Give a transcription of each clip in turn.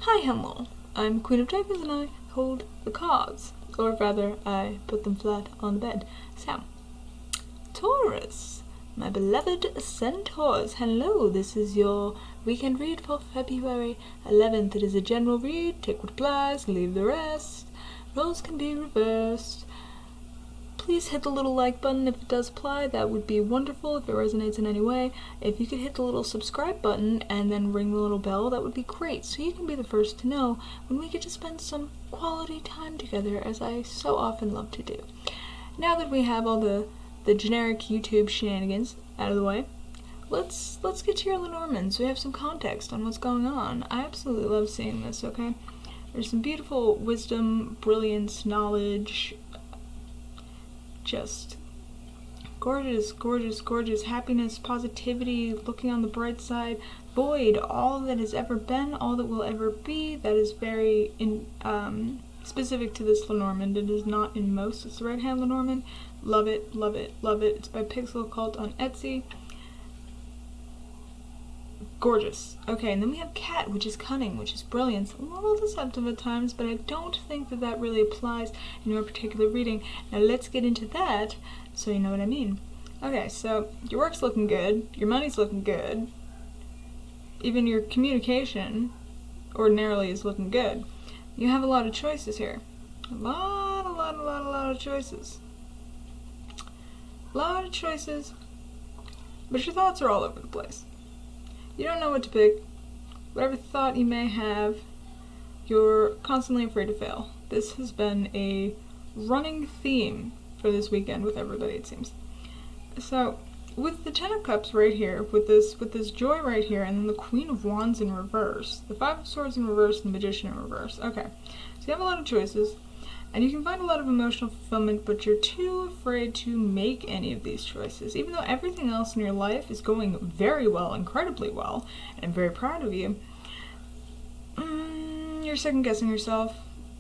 Hi, hello. I'm Queen of Daggers and I hold the cards. Or rather, I put them flat on the bed. So, Taurus, my beloved centaurs, hello. This is your weekend read for February 11th. It is a general read. Take what applies, leave the rest. Roles can be reversed. Please hit the little like button if it does apply. That would be wonderful if it resonates in any way. If you could hit the little subscribe button and then ring the little bell, that would be great. So you can be the first to know when we get to spend some quality time together, as I so often love to do. Now that we have all the generic YouTube shenanigans out of the way, let's get to your Lenormand so we have some context on what's going on. I absolutely love seeing this, okay? There's some beautiful wisdom, brilliance, knowledge, just gorgeous, gorgeous, gorgeous happiness, positivity, looking on the bright side, void, all that has ever been, all that will ever be. That is very specific to this Lenormand. It is not in most. It's the right hand Lenormand. Love it, love it, love it. It's by Pixeloccut on Etsy. Gorgeous. Okay, and then we have cat, which is cunning, which is brilliance. A little deceptive at times, but I don't think that that really applies in your particular reading. Now let's get into that so you know what I mean. Okay, so your work's looking good, your money's looking good, even your communication ordinarily is looking good. You have a lot of choices here. A lot of choices. A lot of choices, but your thoughts are all over the place. You don't know what to pick. Whatever thought you may have, you're constantly afraid to fail. This has been a running theme for this weekend with everybody, it seems. So, with the Ten of Cups right here, with this Joy right here, and then the Queen of Wands in reverse, the Five of Swords in reverse, and the Magician in reverse. Okay, so you have a lot of choices, and you can find a lot of emotional fulfillment, but you're too afraid to make any of these choices. Even though everything else in your life is going very well, incredibly well, and I'm very proud of you, you're second-guessing yourself.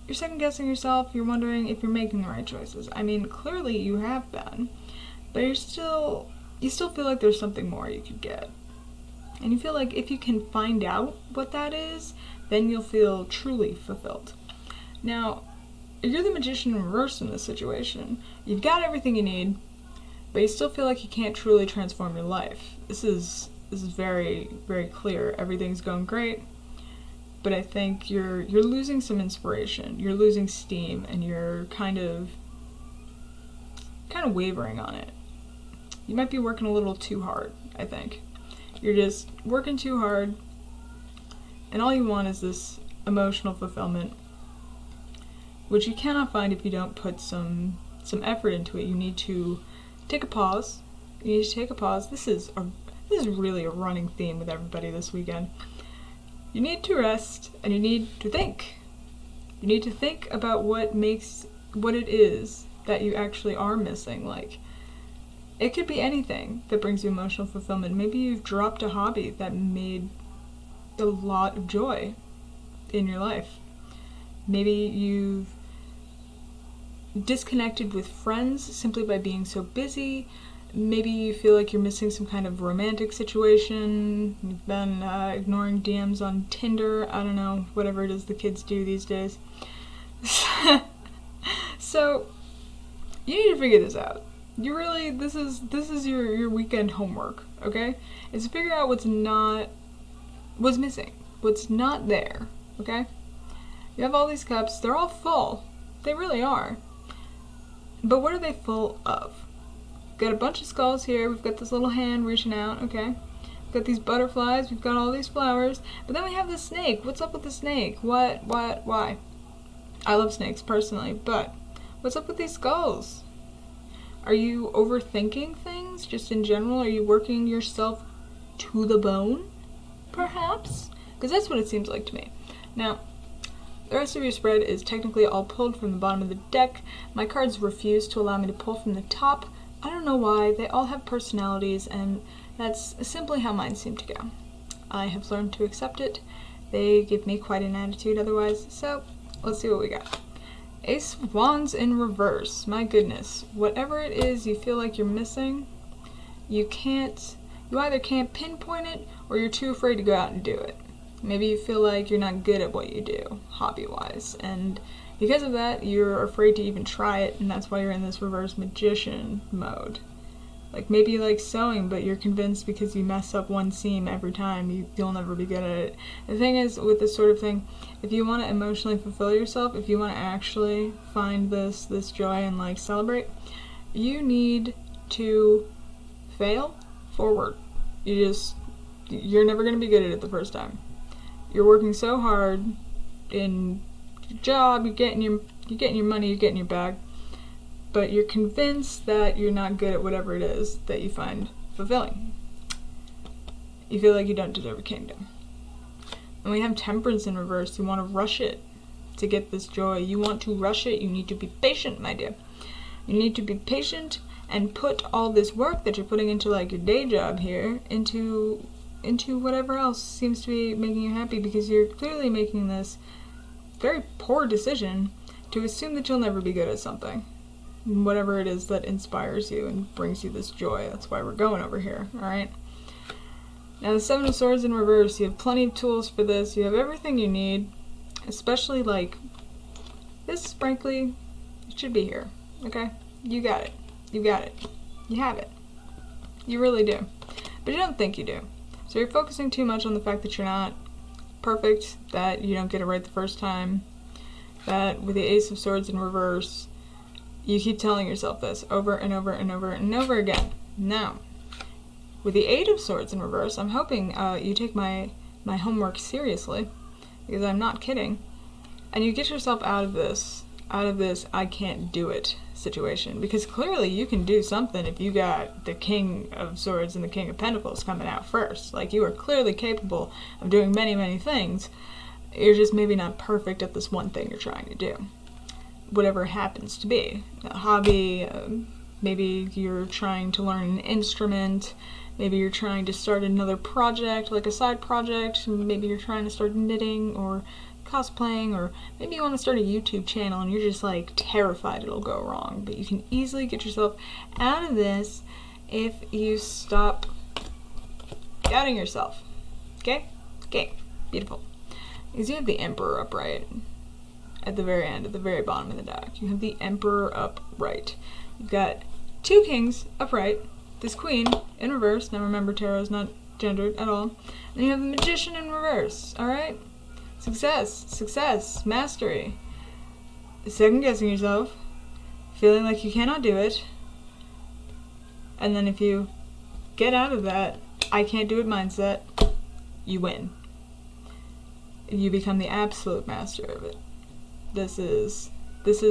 You're second-guessing yourself, you're wondering if you're making the right choices. I mean, clearly you have been, but you still feel like there's something more you could get. And you feel like if you can find out what that is, then you'll feel truly fulfilled. Now, you're the Magician in reverse in this situation. You've got everything you need, but you still feel like you can't truly transform your life. This is very, very clear. Everything's going great, but I think you're losing some inspiration. You're losing steam, and you're kind of wavering on it. You might be working a little too hard, I think. You're just working too hard, and all you want is this emotional fulfillment, which you cannot find if you don't put some effort into it. You need to take a pause. You need to take a pause. This is really a running theme with everybody this weekend. You need to rest, and you need to think. You need to think about what it is that you actually are missing. Like, it could be anything that brings you emotional fulfillment. Maybe you've dropped a hobby that made a lot of joy in your life. Maybe you've disconnected with friends simply by being so busy. Maybe you feel like you're missing some kind of romantic situation. You've been ignoring DMs on Tinder. I don't know, whatever it is the kids do these days. So, you need to figure this out. You really, this is your weekend homework, okay? Is to figure out what's missing, what's not there, okay? You have all these cups, they're all full. They really are. But what are they full of? We've got a bunch of skulls here, we've got this little hand reaching out, okay? We've got these butterflies, we've got all these flowers, but then we have the snake. What's up with the snake? Why? I love snakes personally, but what's up with these skulls? Are you overthinking things just in general? Are you working yourself to the bone, perhaps? Because that's what it seems like to me. Now, the rest of your spread is technically all pulled from the bottom of the deck. My cards refuse to allow me to pull from the top. I don't know why. They all have personalities, and that's simply how mine seem to go. I have learned to accept it. They give me quite an attitude otherwise, so let's see what we got. Ace of Wands in reverse. My goodness. Whatever it is you feel like you're missing, you either can't pinpoint it, or you're too afraid to go out and do it. Maybe you feel like you're not good at what you do, hobby-wise, and because of that, you're afraid to even try it, and that's why you're in this reverse magician mode. Like, maybe you like sewing, but you're convinced because you mess up one seam every time, you'll never be good at it. The thing is, with this sort of thing, if you want to emotionally fulfill yourself, if you want to actually find this joy and, like, celebrate, you need to fail forward. You're never going to be good at it the first time. You're working so hard in your job, you're getting your money, you're getting your bag, but you're convinced that you're not good at whatever it is that you find fulfilling. You feel like you don't deserve a kingdom. And we have temperance in reverse. You want to rush it to get this joy. You want to rush it. You need to be patient, my dear. You need to be patient and put all this work that you're putting into, like, your day job here into whatever else seems to be making you happy, because you're clearly making this very poor decision to assume that you'll never be good at something. Whatever it is that inspires you and brings you this joy. That's why we're going over here, alright? Now the Seven of Swords in reverse, you have plenty of tools for this. You have everything you need, especially, like, this, frankly, it should be here, okay? You got it. You got it. You have it. You really do. But you don't think you do. So you're focusing too much on the fact that you're not perfect, that you don't get it right the first time, that with the Ace of Swords in reverse, you keep telling yourself this over and over and over and over again. Now, with the Eight of Swords in reverse, I'm hoping you take my homework seriously, because I'm not kidding, and you get yourself out of this I can't do it situation, because clearly you can do something if you got the King of Swords and the King of Pentacles coming out first. Like, you are clearly capable of doing many, many things. You're just maybe not perfect at this one thing you're trying to do. Whatever it happens to be. A hobby, maybe you're trying to learn an instrument, maybe you're trying to start another project, like a side project, maybe you're trying to start knitting or cosplaying, or maybe you want to start a YouTube channel and you're just, like, terrified it'll go wrong. But you can easily get yourself out of this if you stop doubting yourself. Okay? Okay. Beautiful. Because you have the Emperor upright at the very end, at the very bottom of the deck. You have the Emperor upright. You've got two Kings upright, this Queen in reverse. Now remember, tarot is not gendered at all. And you have the Magician in reverse, alright? Success, mastery. Second guessing yourself, feeling like you cannot do it, and then if you get out of that I can't do it mindset, you win. You become the absolute master of it. This is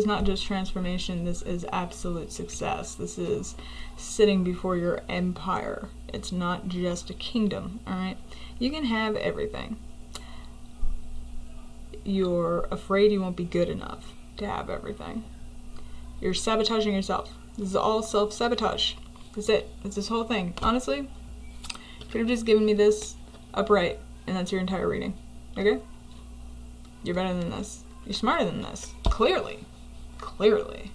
not just transformation, this is absolute success. This is sitting before your empire. It's not just a kingdom, alright? You can have everything. You're afraid you won't be good enough to have everything. You're sabotaging yourself. This is all self-sabotage. That's it. That's this whole thing. Honestly, you could have just given me this upright, and that's your entire reading. Okay? You're better than this. You're smarter than this. Clearly. Clearly.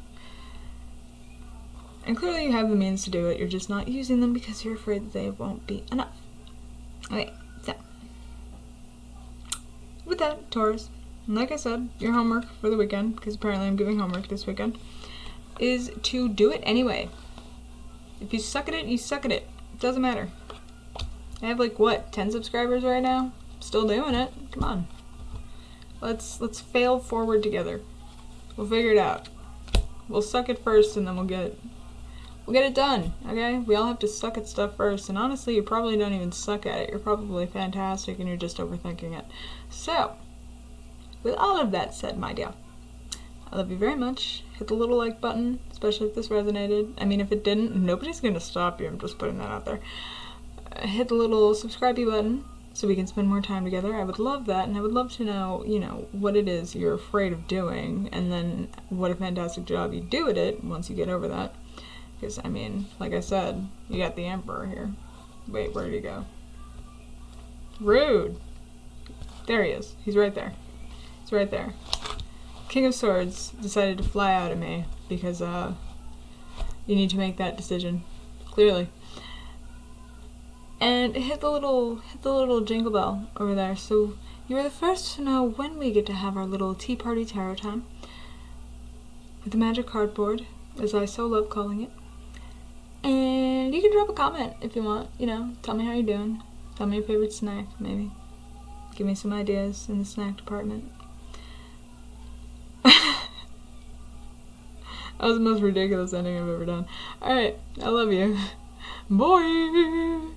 And clearly you have the means to do it. You're just not using them because you're afraid that they won't be enough. Okay, so. With that, Taurus, like I said, your homework for the weekend, because apparently I'm giving homework this weekend, is to do it anyway. If you suck at it, you suck at it. It doesn't matter. I have, like, what, 10 subscribers right now? Still doing it. Come on. Let's fail forward together. We'll figure it out. We'll suck it first, and then we'll get it done, okay? We all have to suck at stuff first, and honestly, you probably don't even suck at it. You're probably fantastic, and you're just overthinking it. So, with all of that said, my dear, I love you very much. Hit the little like button, especially if this resonated. I mean, if it didn't, nobody's gonna stop you. I'm just putting that out there. Hit the little subscribe button so we can spend more time together. I would love that, and I would love to know, you know, what it is you're afraid of doing, and then what a fantastic job you do at it once you get over that. Because, I mean, like I said, you got the Emperor here. Wait, where did he go? Rude. There he is. He's right there. He's right there. King of Swords decided to fly out at me because, you need to make that decision. Clearly. and hit the little jingle bell over there, so you are the first to know when we get to have our little tea party tarot time with the magic cardboard, as I so love calling it. And you can drop a comment if you want, you know, tell me how you're doing, tell me your favorite snack, maybe give me some ideas in the snack department. That was the most ridiculous ending I've ever done. Alright, I love you. Bye!